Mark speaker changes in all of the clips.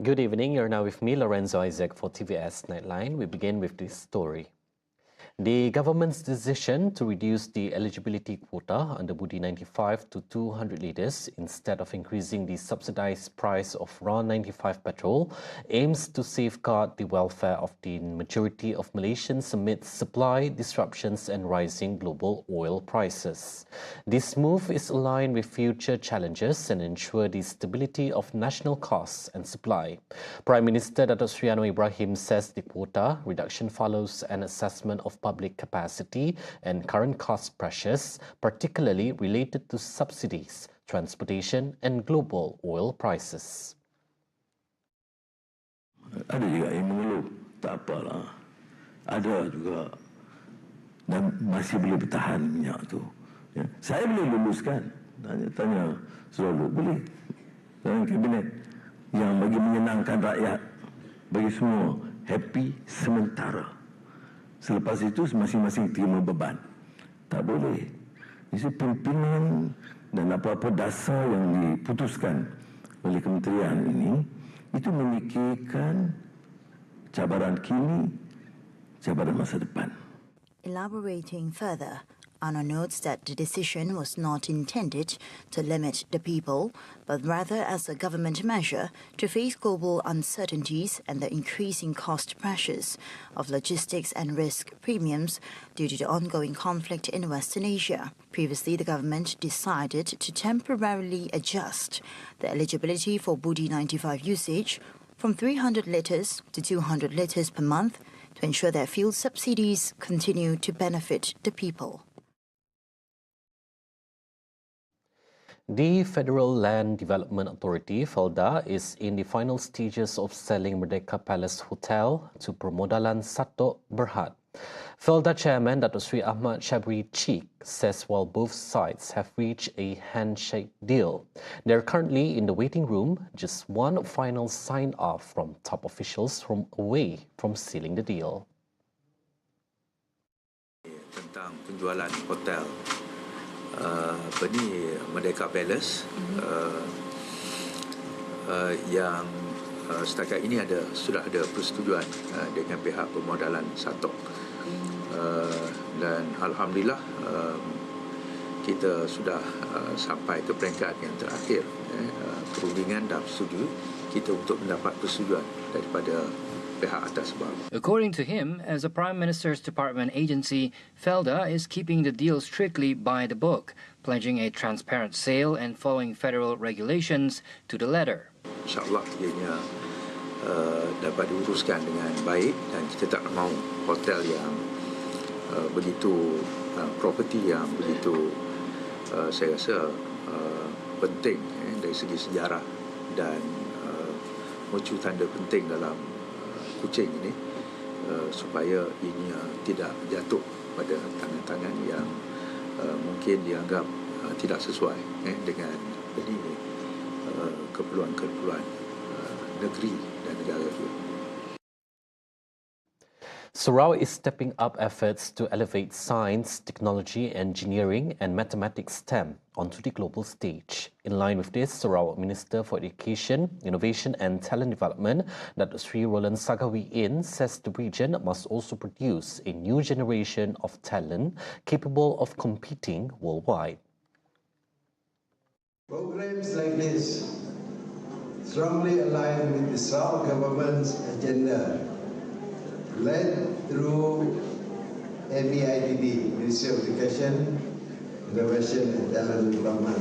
Speaker 1: Good evening. You're now with me, Lorenzo Isaac, for TVS Nightline. We begin with this story. The government's decision to reduce the eligibility quota under BUDI95 to 200 litres instead of increasing the subsidised price of RON95 petrol aims to safeguard the welfare of the majority of Malaysians amidst supply disruptions and rising global oil prices. This move is aligned with future challenges and ensure the stability of national costs and supply. Prime Minister Datuk Seri Anwar Ibrahim says the quota reduction follows an assessment of public capacity and current cost pressures, particularly related to subsidies, transportation and global oil prices.
Speaker 2: Ada juga yang mengeluh, tak apalah. Ada juga dan masih boleh bertahan minyak tu. Ya. Saya boleh luluskan. Tanya Sarawak boleh. Dalam kabinet yang bagi menyenangkan rakyat, bagi semua happy sementara. Selepas itu masing-masing terima beban. Tak boleh. Jadi pimpinan dan apa-apa dasar yang diputuskan oleh kementerian ini itu memikirkan cabaran kini, cabaran masa depan.
Speaker 3: Elaborating further, Anna notes that the decision was not intended to limit the people, but rather as a government measure to face global uncertainties and the increasing cost pressures of logistics and risk premiums due to the ongoing conflict in Western Asia. Previously, the government decided to temporarily adjust the eligibility for BUDI95 usage from 300 litres to 200 litres per month to ensure that fuel subsidies continue to benefit the people.
Speaker 1: The Federal Land Development Authority, FELDA, is in the final stages of selling MERDEKA Palace Hotel to Permodalan Satok Berhad. FELDA Chairman Datuk Seri Ahmad Shabri Cheek says while both sides have reached a handshake deal, they are currently in the waiting room, just one final sign-off from top officials away from sealing the deal.
Speaker 4: Tentang penjualan hotel MERDEKA Palace yang setakat ini sudah ada persetujuan dengan pihak permodalan Satok dan alhamdulillah kita sudah sampai ke peringkat yang terakhir, perundingan dan setuju kita untuk mendapat persetujuan daripada pihak atas bawah.
Speaker 5: According to him, as a Prime Minister's Department agency, FELDA is keeping the deal strictly by the book, pledging a transparent sale and following federal regulations to the letter.
Speaker 4: InsyaAllah ianya dapat diuruskan dengan baik dan kita tak mahu hotel yang begitu, property yang begitu saya rasa penting dari segi sejarah dan mercu tanda penting dalam kucing ini supaya ini tidak jatuh pada tangan-tangan yang mungkin dianggap tidak sesuai dengan keperluan-keperluan negeri dan negara itu.
Speaker 1: Sarawak is stepping up efforts to elevate science, technology, engineering and mathematics STEM onto the global stage. In line with this, Sarawak Minister for Education, Innovation and Talent Development, Datuk Seri Roland Sagawi says the region must also produce a new generation of talent capable of competing worldwide.
Speaker 6: Programs like this strongly align with the Sarawak government's agenda, led through MEIDD, Ministry of Education, Innovation and Talent Development,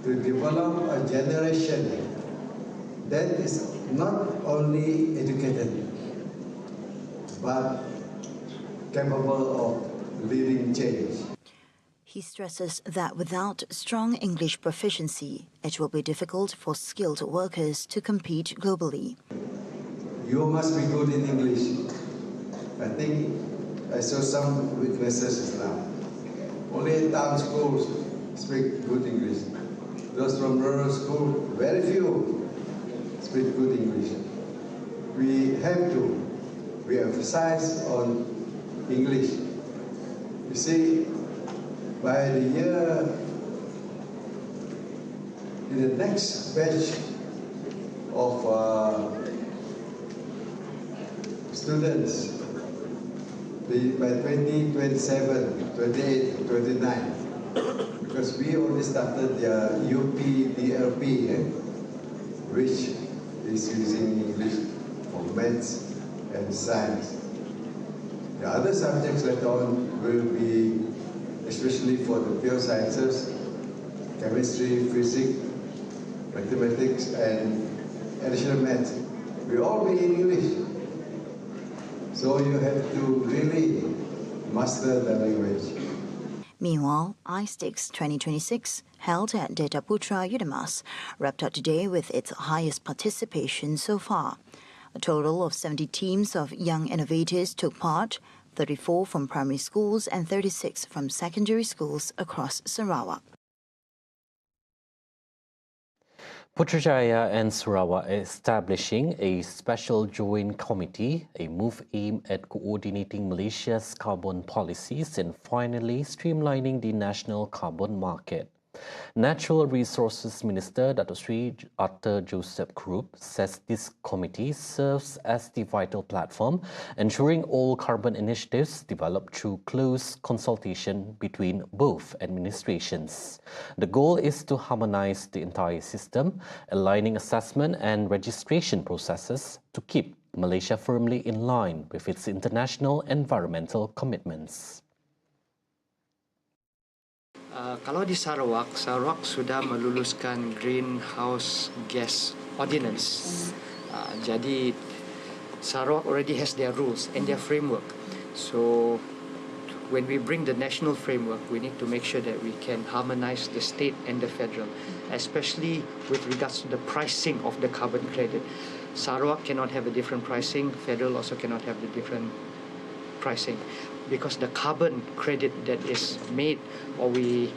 Speaker 6: to develop a generation that is not only educated, but capable of leading change.
Speaker 3: He stresses that without strong English proficiency, it will be difficult for skilled workers to compete globally.
Speaker 6: You must be good in English. I think I saw some weaknesses now. Only town schools speak good English. Those from rural school, very few speak good English. We have to emphasize on English. You see, by the year, in the next batch of students by 2027, 28, 29. Because we already started the UPDLP, which is using English for maths and science. The other subjects later on will be, especially for the pure sciences, chemistry, physics, mathematics, and additional maths. Will all be in English. So you have to really master the language.
Speaker 3: Meanwhile, iSticks 2026, held at Data Putra Udamas, wrapped up today with its highest participation so far. A total of 70 teams of young innovators took part, 34 from primary schools and 36 from secondary schools across Sarawak.
Speaker 1: Putrajaya and Sarawak are establishing a special joint committee, a move aimed at coordinating Malaysia's carbon policies and finally streamlining the national carbon market. Natural Resources Minister Dato Sri Arthur Joseph Krupp says this committee serves as the vital platform, ensuring all carbon initiatives develop through close consultation between both administrations. The goal is to harmonize the entire system, aligning assessment and registration processes to keep Malaysia firmly in line with its international environmental commitments.
Speaker 7: Kalau di Sarawak, Sarawak sudah meluluskan Greenhouse Gas Ordinance. Jadi Sarawak already has their rules and their framework. So when we bring the national framework, we need to make sure that we can harmonize the state and the federal, especially with regards to the pricing of the carbon credit. Sarawak cannot have a different pricing, federal also cannot have the different pricing, because the carbon credit that is made or we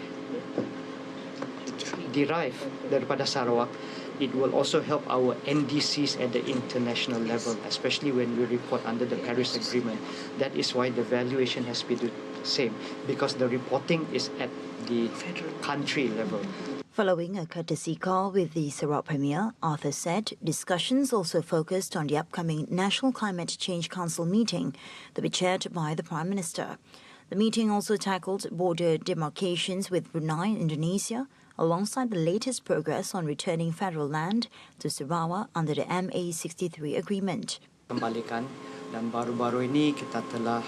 Speaker 7: derive daripada Sarawak, it will also help our NDCs at the international level, especially when we report under the Paris Agreement. That is why the valuation has to be the same, because the reporting is at the country level.
Speaker 3: Following a courtesy call with the Sarawak Premier, Arthur said discussions also focused on the upcoming National Climate Change Council meeting to be chaired by the Prime Minister. The meeting also tackled border demarcations with Brunei and Indonesia, alongside the latest progress on returning federal land to Sarawak under the MA63 agreement.
Speaker 7: Kembalikan, dan baru-baru ini kita telah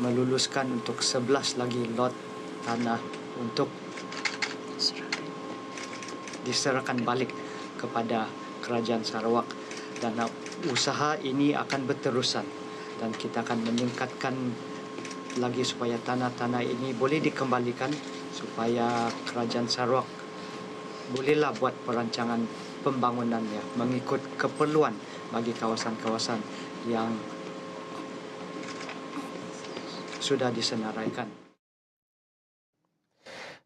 Speaker 7: meluluskan untuk 11 lagi lot tanah untuk diserahkan balik kepada Kerajaan Sarawak, dan usaha ini akan berterusan dan kita akan meningkatkan lagi supaya tanah-tanah ini boleh dikembalikan supaya Kerajaan Sarawak bolehlah buat perancangan pembangunannya mengikut keperluan bagi kawasan-kawasan yang sudah disenaraikan.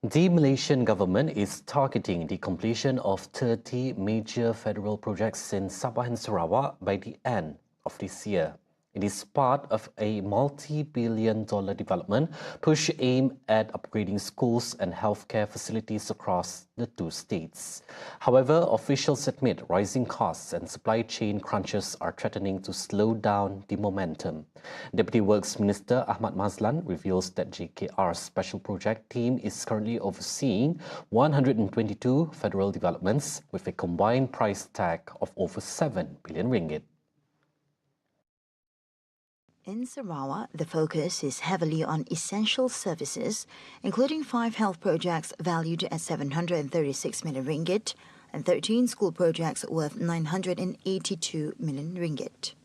Speaker 1: The Malaysian government is targeting the completion of 30 major federal projects in Sabah and Sarawak by the end of this year. It is part of a multi-billion-dollar development push aimed at upgrading schools and healthcare facilities across the two states. However, officials admit rising costs and supply chain crunches are threatening to slow down the momentum. Deputy Works Minister Ahmad Mazlan reveals that JKR's special project team is currently overseeing 122 federal developments with a combined price tag of over 7 billion ringgit.
Speaker 3: In Sarawak, the focus is heavily on essential services, including 5 health projects valued at 736 million ringgit and 13 school projects worth 982 million ringgit.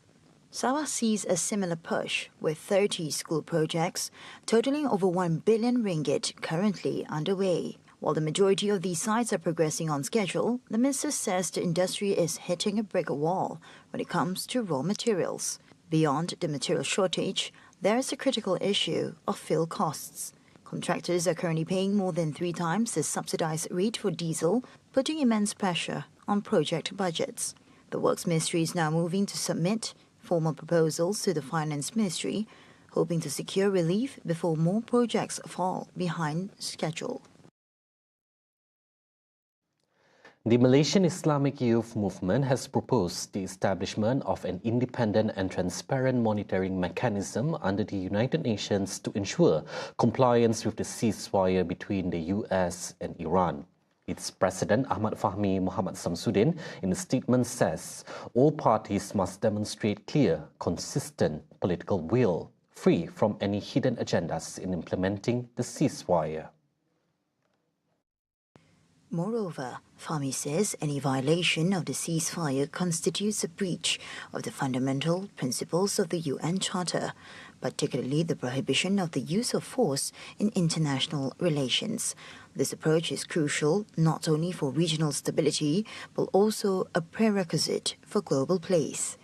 Speaker 3: Sarawak sees a similar push, with 30 school projects totaling over 1 billion ringgit currently underway. While the majority of these sites are progressing on schedule, the minister says the industry is hitting a brick wall when it comes to raw materials. Beyond the material shortage, there is a critical issue of fuel costs. Contractors are currently paying more than 3 times the subsidised rate for diesel, putting immense pressure on project budgets. The Works Ministry is now moving to submit formal proposals to the Finance Ministry, hoping to secure relief before more projects fall behind schedule.
Speaker 1: The Malaysian Islamic Youth Movement has proposed the establishment of an independent and transparent monitoring mechanism under the United Nations to ensure compliance with the ceasefire between the US and Iran. Its President Ahmad Fahmi Muhammad Samsudin in a statement says all parties must demonstrate clear, consistent political will, free from any hidden agendas in implementing the ceasefire.
Speaker 3: Moreover, Fahmi says any violation of the ceasefire constitutes a breach of the fundamental principles of the UN Charter, particularly the prohibition of the use of force in international relations. This approach is crucial not only for regional stability, but also a prerequisite for global peace.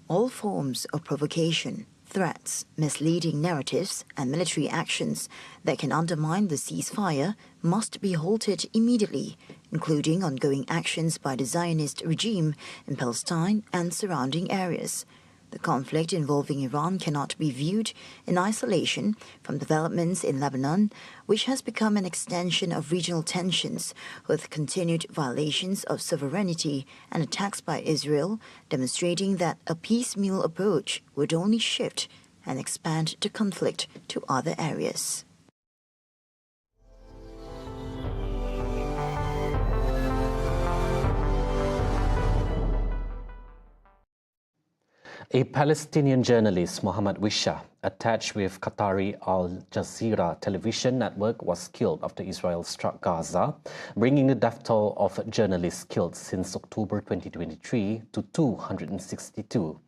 Speaker 3: All forms of provocation, threats, misleading narratives, and military actions that can undermine the ceasefire must be halted immediately, including ongoing actions by the Zionist regime in Palestine and surrounding areas. The conflict involving Iran cannot be viewed in isolation from developments in Lebanon, which has become an extension of regional tensions with continued violations of sovereignty and attacks by Israel, demonstrating that a piecemeal approach would only shift and expand the conflict to other areas.
Speaker 1: A Palestinian journalist, Mohammed Wisha, attached with Qatari Al Jazeera television network, was killed after Israel struck Gaza, bringing the death toll of journalists killed since October 2023 to 262.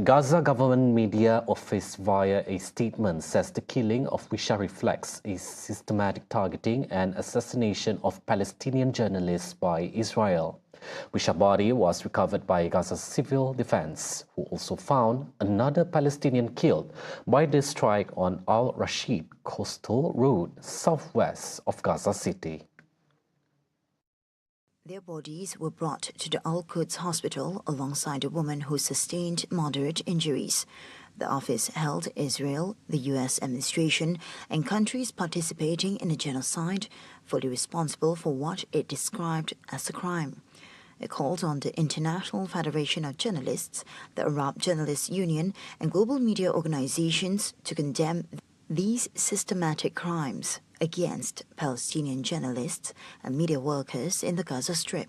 Speaker 1: Gaza government media office via a statement says the killing of Wisha reflects a systematic targeting and assassination of Palestinian journalists by Israel. Wisha's body was recovered by Gaza's civil defense, who also found another Palestinian killed by the strike on Al Rashid Coastal Road, southwest of Gaza City.
Speaker 3: Their bodies were brought to the Al-Quds hospital alongside a woman who sustained moderate injuries. The office held Israel, the U.S. administration, and countries participating in the genocide fully responsible for what it described as a crime. It called on the International Federation of Journalists, the Arab Journalists Union, and global media organizations to condemn these systematic crimes against Palestinian journalists and media workers in the Gaza Strip.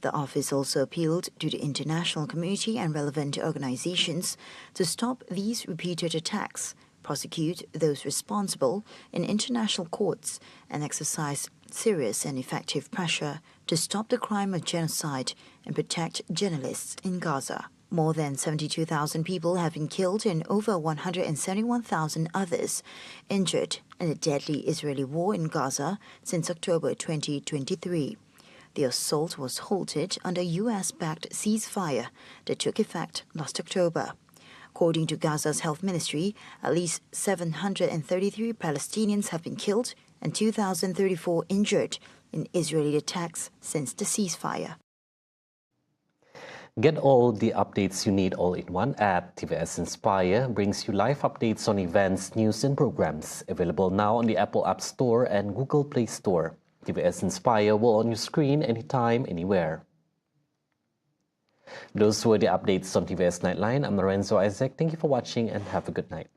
Speaker 3: The office also appealed to the international community and relevant organizations to stop these repeated attacks, prosecute those responsible in international courts, and exercise serious and effective pressure to stop the crime of genocide and protect journalists in Gaza. More than 72,000 people have been killed and over 171,000 others injured in the deadly Israeli war in Gaza since October 2023. The assault was halted under US-backed ceasefire that took effect last October. According to Gaza's health ministry, at least 733 Palestinians have been killed and 2,034 injured in Israeli attacks since the ceasefire.
Speaker 1: Get all the updates you need all in one app. TVS Inspire brings you live updates on events, news and programs. Available now on the Apple App Store and Google Play Store. TVS Inspire will on your screen anytime, anywhere. Those were the updates on TVS Nightline. I'm Lorenzo Isaac. Thank you for watching and have a good night.